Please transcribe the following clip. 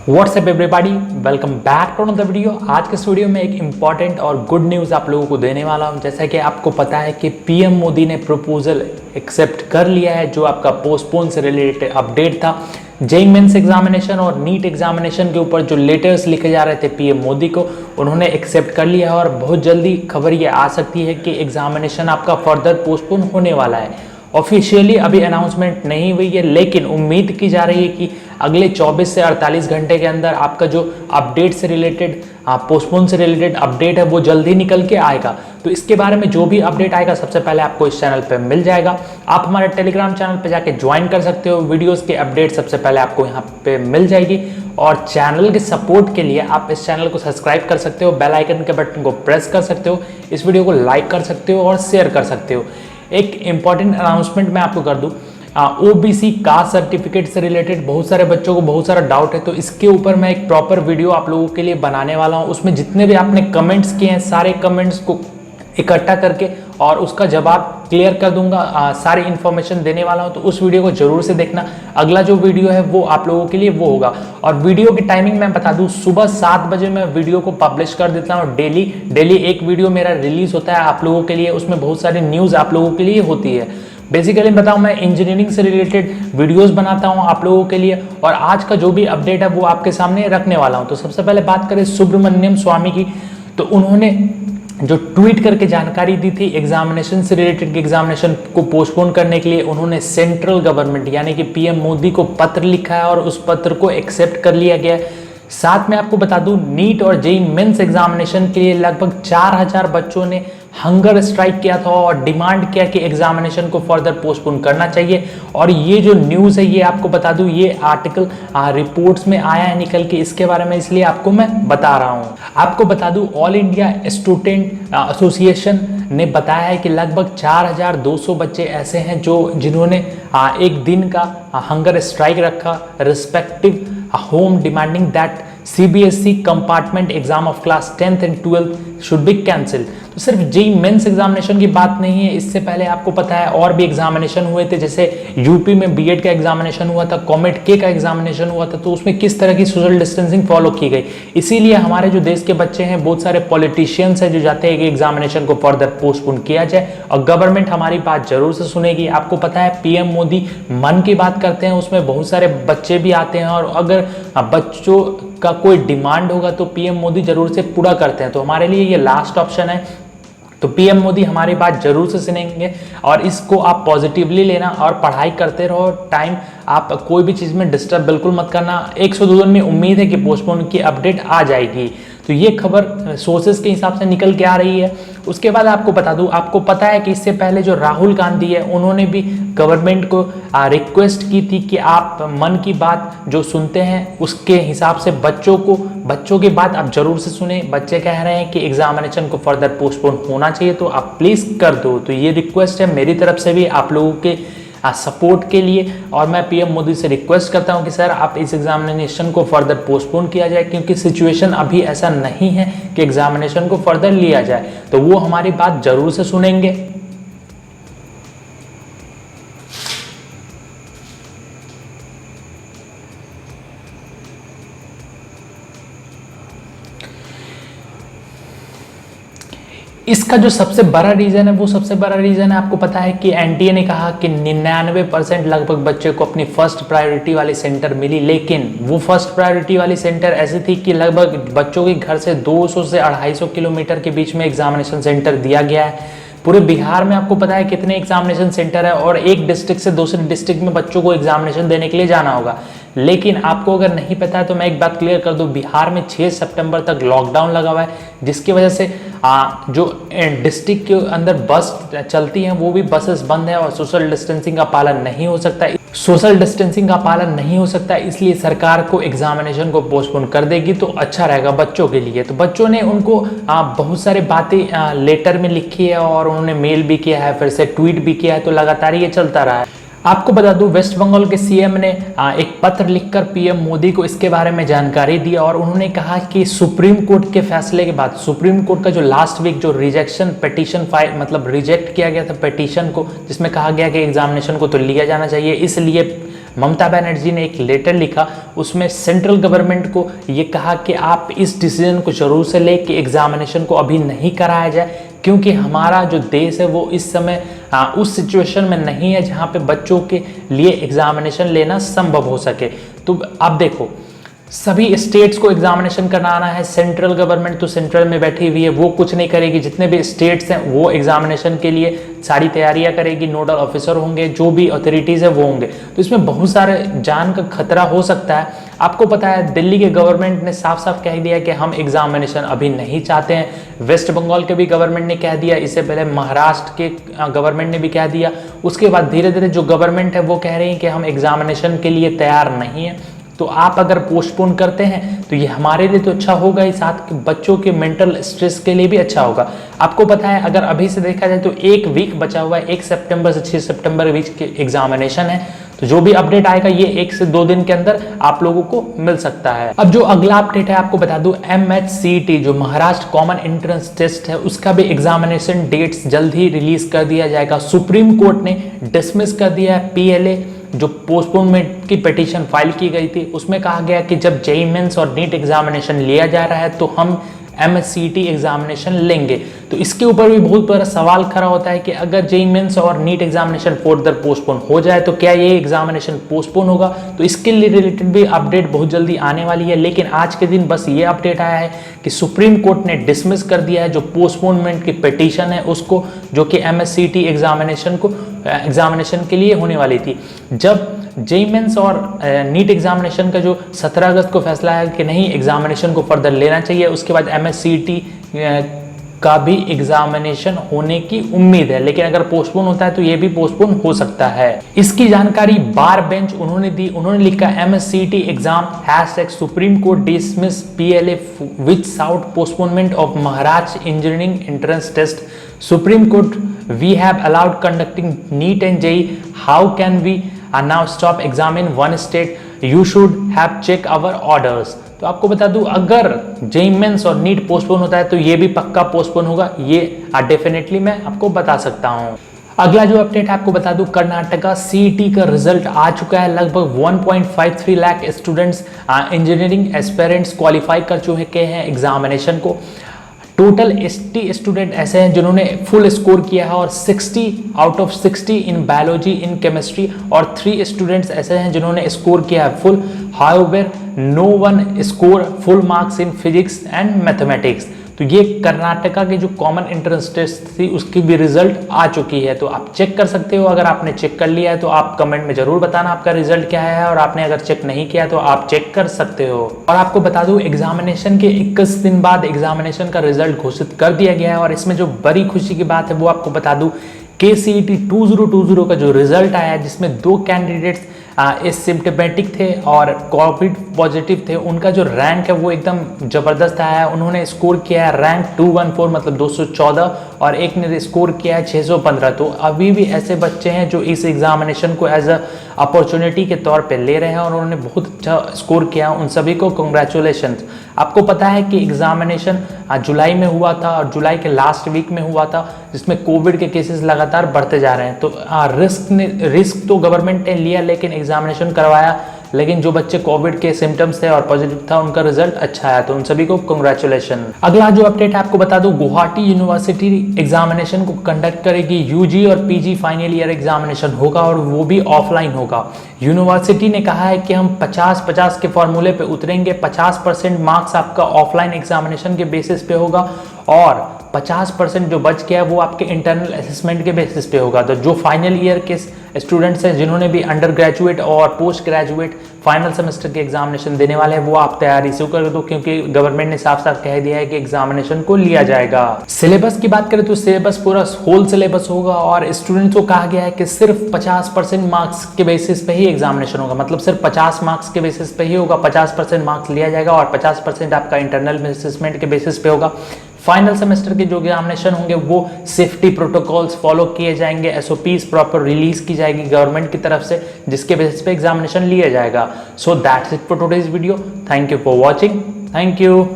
WhatsApp everybody, welcome back to another video. आज के इस वीडियो में एक इम्पॉर्टेंट और गुड न्यूज़ आप लोगों को देने वाला हूं। जैसा कि आपको पता है कि पीएम मोदी ने प्रपोजल एक्सेप्ट कर लिया है, जो आपका पोस्टपोन से रिलेटेड अपडेट था। जेईई मेंस एग्जामिनेशन और नीट एग्जामिनेशन के ऊपर जो लेटर्स लिखे जा रहे थे पीएम मोदी को, उन्होंने एक्सेप्ट कर लिया है और बहुत जल्दी खबर ये आ सकती है कि एग्जामिनेशन आपका फर्दर पोस्टपोन होने वाला है। ऑफिशियली अभी अनाउंसमेंट नहीं हुई है, लेकिन उम्मीद की जा रही है कि अगले 24 से 48 घंटे के अंदर आपका जो अपडेट से रिलेटेड पोस्टपोन से रिलेटेड अपडेट है वो जल्दी निकल के आएगा। तो इसके बारे में जो भी अपडेट आएगा सबसे पहले आपको इस चैनल पे मिल जाएगा। आप हमारे टेलीग्राम चैनल पे जाके ज्वाइन कर सकते हो। वीडियोस के अपडेट सबसे पहले आपको यहाँ पे मिल जाएगी। और चैनल के सपोर्ट के लिए आप इस चैनल को सब्सक्राइब कर सकते हो, बेल आइकन के बटन को प्रेस कर सकते हो, इस वीडियो को लाइक कर सकते हो और शेयर कर सकते हो। एक इंपॉर्टेंट अनाउंसमेंट मैं आपको कर दूं, ओबीसी कास्ट सर्टिफिकेट से रिलेटेड बहुत सारे बच्चों को बहुत सारा डाउट है, तो इसके ऊपर मैं एक प्रॉपर वीडियो आप लोगों के लिए बनाने वाला हूं। उसमें जितने भी आपने कमेंट्स किए हैं सारे कमेंट्स को इकट्ठा करके और उसका जवाब क्लियर कर दूंगा, सारी इन्फॉर्मेशन देने वाला हूं। तो उस वीडियो को जरूर से देखना। अगला जो वीडियो है वो आप लोगों के लिए वो होगा। और वीडियो की टाइमिंग मैं बता दूं, सुबह 7 बजे मैं वीडियो को पब्लिश कर देता हूं। डेली एक वीडियो मेरा रिलीज होता है आप लोगों के लिए। उसमें बहुत सारी न्यूज़ आप लोगों के लिए होती है। बेसिकली बताऊं, मैं इंजीनियरिंग से रिलेटेड वीडियोस बनाता हूं आप लोगों के लिए, और आज का जो भी अपडेट है वो आपके सामने रखने वाला हूं। तो सबसे पहले बात करें सुब्रमण्यम स्वामी की, तो उन्होंने जो ट्वीट करके जानकारी दी थी एग्जामिनेशन से रिलेटेड, एग्जामिनेशन को पोस्टपोन करने के लिए उन्होंने सेंट्रल गवर्नमेंट यानी कि पीएम मोदी को पत्र लिखा है और उस पत्र को एक्सेप्ट कर लिया गया है। साथ में आपको बता दूं, नीट और जेईई मेंस एग्जामिनेशन के लिए लगभग 4000 बच्चों ने हंगर स्ट्राइक किया था और डिमांड किया कि एग्जामिनेशन को फर्दर पोस्टपोन करना चाहिए। और ये जो न्यूज़ है ये आपको बता दूं, ये आर्टिकल रिपोर्ट्स में आया है निकल के, इसके बारे में इसलिए आपको मैं बता रहा हूँ। आपको बता दूं, ऑल इंडिया स्टूडेंट एसोसिएशन ने बताया है कि लगभग 4200 बच्चे ऐसे हैं जिन्होंने एक दिन का हंगर स्ट्राइक रखा, respective home demanding that CBSE compartment exam of class 10th and 12th should be cancel. तो सिर्फ जेईई मेंस एग्जामिनेशन की बात नहीं है, इससे पहले आपको पता है और भी एग्जामिनेशन हुए थे। जैसे यूपी में बीएड का एग्जामिनेशन हुआ था, कॉमेट के का एग्जामिनेशन हुआ था, तो उसमें किस तरह की सोशल डिस्टेंसिंग फॉलो की गई। इसीलिए हमारे जो देश के बच्चे हैं, बहुत सारे पॉलिटिशियंस हैं जो चाहते हैं कि एग्जामिनेशन को फर्दर पोस्टपोन किया जाए, और गवर्नमेंट हमारी बात जरूर से सुनेगी। आपको पता है पीएम मोदी मन की बात करते हैं, उसमें बहुत सारे बच्चे भी आते हैं, और अगर बच्चों का कोई डिमांड होगा तो पीएम मोदी जरूर से पूरा करते हैं। तो हमारे लिए ये लास्ट ऑप्शन है, तो पीएम मोदी हमारी बात जरूर से सुनेंगे, और इसको आप पॉजिटिवली लेना और पढ़ाई करते रहो। टाइम आप कोई भी चीज़ में डिस्टर्ब बिल्कुल मत करना। 102 दिन में उम्मीद है कि पोस्टपोन की अपडेट आ जाएगी। तो ये खबर सोर्सेज के हिसाब से निकल के आ रही है। उसके बाद आपको बता दूं, आपको पता है कि इससे पहले जो राहुल गांधी है उन्होंने भी गवर्नमेंट को रिक्वेस्ट की थी कि आप मन की बात जो सुनते हैं उसके हिसाब से बच्चों की बात आप जरूर से सुने। बच्चे कह रहे हैं कि एग्जामिनेशन को फर्दर पोस्टपोन होना चाहिए, तो आप प्लीज़ कर दो। तो ये रिक्वेस्ट है मेरी तरफ से भी आप लोगों के सपोर्ट के लिए, और मैं पीएम मोदी से रिक्वेस्ट करता हूं कि सर आप इस एग्जामिनेशन को फर्दर पोस्टपोन किया जाए, क्योंकि सिचुएशन अभी ऐसा नहीं है कि एग्जामिनेशन को फर्दर लिया जाए। तो वो हमारी बात जरूर से सुनेंगे। इसका जो सबसे बड़ा रीज़न है वो सबसे बड़ा रीज़न है, आपको पता है कि एनटीए ने कहा कि 99% लगभग बच्चे को अपनी फर्स्ट प्रायोरिटी वाली सेंटर मिली, लेकिन वो फर्स्ट प्रायोरिटी वाली सेंटर ऐसी थी कि लगभग बच्चों के घर से 200 से 250 किलोमीटर के बीच में एग्जामिनेशन सेंटर दिया गया है। पूरे बिहार में आपको पता है कितने एग्जामिनेशन सेंटर है, और एक डिस्ट्रिक्ट से दूसरे डिस्ट्रिक्ट में बच्चों को एग्जामिनेशन देने के लिए जाना होगा। लेकिन आपको अगर नहीं पता है तो मैं एक बात क्लियर कर दूं, बिहार में 6 सितंबर तक लॉकडाउन लगा हुआ है, जिसकी वजह से जो डिस्ट्रिक्ट के अंदर बस चलती हैं वो भी बसेस बंद है, और सोशल डिस्टेंसिंग का पालन नहीं हो सकता। इसलिए सरकार को एग्जामिनेशन को पोस्टपोन कर देगी तो अच्छा रहेगा बच्चों के लिए। तो बच्चों ने उनको बहुत सारी बातें लेटर में लिखी है, और उन्होंने मेल भी किया है, फिर से ट्वीट भी किया है, तो लगातार ये चलता रहा है। आपको बता दूं, वेस्ट बंगाल के सीएम ने एक पत्र लिखकर पीएम मोदी को इसके बारे में जानकारी दी, और उन्होंने कहा कि सुप्रीम कोर्ट के फैसले के बाद, सुप्रीम कोर्ट का जो लास्ट वीक जो रिजेक्शन पिटीशन फाइल मतलब रिजेक्ट किया गया था पिटीशन को, जिसमें कहा गया कि एग्जामिनेशन को तो लिया जाना चाहिए, इसलिए ममता बनर्जी ने एक लेटर लिखा, उसमें सेंट्रल गवर्नमेंट को ये कहा कि आप इस डिसीजन को जरूर से ले कि एग्जामिनेशन को अभी नहीं कराया जाए, क्योंकि हमारा जो देश है वो इस समय उस सिचुएशन में नहीं है जहाँ पे बच्चों के लिए एग्जामिनेशन लेना संभव हो सके। तो अब देखो, सभी स्टेट्स को एग्जामिनेशन कराना है, सेंट्रल गवर्नमेंट तो सेंट्रल में बैठी हुई है, वो कुछ नहीं करेगी। जितने भी स्टेट्स हैं वो एग्जामिनेशन के लिए सारी तैयारियां करेगी, नोडल ऑफिसर होंगे, जो भी अथॉरिटीज़ है वो होंगे। तो इसमें बहुत सारे जान का खतरा हो सकता है। आपको पता है दिल्ली के गवर्नमेंट ने साफ साफ कह दिया कि हम एग्जामिनेशन अभी नहीं चाहते हैं। वेस्ट बंगाल के भी गवर्नमेंट ने कह दिया, इससे पहले महाराष्ट्र के गवर्नमेंट ने भी कह दिया। उसके बाद धीरे धीरे जो गवर्नमेंट है वो कह रही है कि हम एग्जामिनेशन के लिए तैयार नहीं है। तो आप अगर पोस्टपोन करते हैं तो ये हमारे लिए तो अच्छा होगा ही, साथ बच्चों के मेंटल स्ट्रेस के लिए भी अच्छा होगा। आपको पता है अगर अभी से देखा जाए तो 1 वीक बचा हुआ है, 1 सितंबर से 6 सितंबर बीच के एग्जामिनेशन है। तो जो भी अपडेट आएगा ये 1 से 2 दिन के अंदर आप लोगों को मिल सकता है। अब जो अगला अपडेट है आपको बता दूं, MHCET जो महाराष्ट्र कॉमन एंट्रेंस टेस्ट है उसका भी एग्जामिनेशन डेट्स जल्द ही रिलीज कर दिया जाएगा। सुप्रीम कोर्ट ने डिसमिस कर दिया है PLA जो पोस्टपोनमेंट की पिटीशन फाइल की गई थी। उसमें कहा गया कि जब JEE मेंस और नीट एग्जामिनेशन लिया जा रहा है तो हम MHCET एग्जामिनेशन लेंगे। तो इसके ऊपर भी बहुत बड़ा सवाल खड़ा होता है कि अगर JEE मेंस और नीट एग्जामिनेशन फर्दर पोस्टपोन हो जाए तो क्या ये एग्जामिनेशन पोस्टपोन होगा। तो इसके लिए रिलेटेड भी अपडेट बहुत जल्दी आने वाली है। लेकिन आज के दिन बस ये अपडेट आया है कि सुप्रीम कोर्ट ने डिसमिस कर दिया है जो पोस्टपोनमेंट की पिटीशन है उसको, जो कि MHCET एग्जामिनेशन के लिए होने वाली थी। जब JEE मेंस और नीट एग्जामिनेशन का जो 17 अगस्त को फैसला है कि नहीं एग्जामिनेशन को फर्दर लेना चाहिए, उसके बाद MHCET का भी एग्जामिनेशन होने की उम्मीद है। लेकिन अगर पोस्टपोन होता है तो ये भी पोस्टपोन हो सकता है। इसकी जानकारी बार बेंच उन्होंने दी। उन्होंने लिखा MHCET exam supreme court dismiss PLA which sought postponement of Maharashtra engineering entrance test. Supreme court, we have allowed conducting NEET and JEE, how can we now stop exam in one state, you should have check our orders। तो आपको बता दूं अगर JEE mains और NEET postpone होता है तो ये भी पक्का पोस्टपोन होगा, ये डेफिनेटली मैं आपको बता सकता हूं। अगला जो अपडेट आपको बता दूं, कर्नाटका CET का रिजल्ट आ चुका है। लगभग 1.53 lakh students engineering aspirants qualify कर चुके हैं एग्जामिनेशन को। टोटल 80 स्टूडेंट ऐसे हैं जिन्होंने फुल स्कोर किया है और 60 out of 60 in biology, in chemistry, और 3 स्टूडेंट्स ऐसे हैं जिन्होंने स्कोर किया है full. However no one score full marks in physics and mathematics. तो ये कर्नाटका की जो कॉमन एंट्रेंस टेस्ट थी उसकी भी रिजल्ट आ चुकी है। तो आप चेक कर सकते हो। अगर आपने चेक कर लिया है तो आप कमेंट में जरूर बताना आपका रिजल्ट क्या है, और आपने अगर चेक नहीं किया तो आप चेक कर सकते हो। और आपको बता दूं एग्जामिनेशन के 21 दिन बाद एग्जामिनेशन का रिजल्ट घोषित कर दिया गया है। और इसमें जो बड़ी खुशी की बात है वो आपको बता दूं, KCET 2020 का जो रिजल्ट आया है जिसमें 2 कैंडिडेट्स एसिम्प्टोमेटिक थे और कोविड पॉजिटिव थे, उनका जो रैंक है वो एकदम जबरदस्त आया है। उन्होंने स्कोर किया है रैंक 214 मतलब 214, और एक ने स्कोर किया है 615। तो अभी भी ऐसे बच्चे हैं जो इस एग्जामिनेशन को एज अ अपॉर्चुनिटी के तौर पे ले रहे हैं और उन्होंने बहुत अच्छा स्कोर किया। उन सभी को कंग्रेचुलेशन। आपको पता है कि एग्जामिनेशन जुलाई में हुआ था और जुलाई के लास्ट वीक में हुआ था, जिसमें कोविड के केसेस लगातार बढ़ते जा रहे हैं। तो रिस्क तो गवर्नमेंट ने लिया लेकिन एग्जामिनेशन करवाया। लेकिन जो बच्चे कोविड के सिम्टम्स थे और पॉजिटिव था उनका रिजल्ट अच्छा आया, तो उन सभी को कंग्रेचुलेशन। अगला जो अपडेट है आपको बता दूं, गुवाहाटी यूनिवर्सिटी एग्जामिनेशन को कंडक्ट करेगी। UG और PG फाइनल ईयर एग्जामिनेशन होगा और वो भी ऑफलाइन होगा। यूनिवर्सिटी ने कहा है कि हम 50-50 के फॉर्मूले पे उतरेंगे। 50% मार्क्स आपका ऑफलाइन एग्जामिनेशन के बेसिस पे होगा और 50% जो बच गया वो आपके इंटरनल असेसमेंट के बेसिस पे होगा। तो जो फाइनल ईयर के स्टूडेंट्स हैं जिन्होंने भी अंडर ग्रेजुएट और पोस्ट ग्रेजुएट फाइनल सेमेस्टर के एग्जामिनेशन देने वाले हैं वो आप तैयारी शुरू कर दो, क्योंकि गवर्नमेंट ने साफ साफ कह दिया है कि एग्जामिनेशन को लिया जाएगा। सिलेबस की बात करें तो सिलेबस पूरा होल सिलेबस होगा और स्टूडेंट्स को कहा गया है कि सिर्फ 50% मार्क्स के बेसिस पे ही एग्जामिनेशन होगा। मतलब सिर्फ 50 मार्क्स के बेसिस पे ही होगा, 50% मार्क्स लिया जाएगा और 50% आपका इंटरनल असेसमेंट के बेसिस पे होगा। फाइनल सेमेस्टर के जो एग्जामिनेशन होंगे वो सेफ्टी प्रोटोकॉल्स फॉलो किए जाएंगे, SOPs प्रॉपर रिलीज की जाएगी गवर्नमेंट की तरफ से, जिसके बेसिस पे एग्जामिनेशन लिया जाएगा। So that's it for today's video. Thank you for watching. Thank you.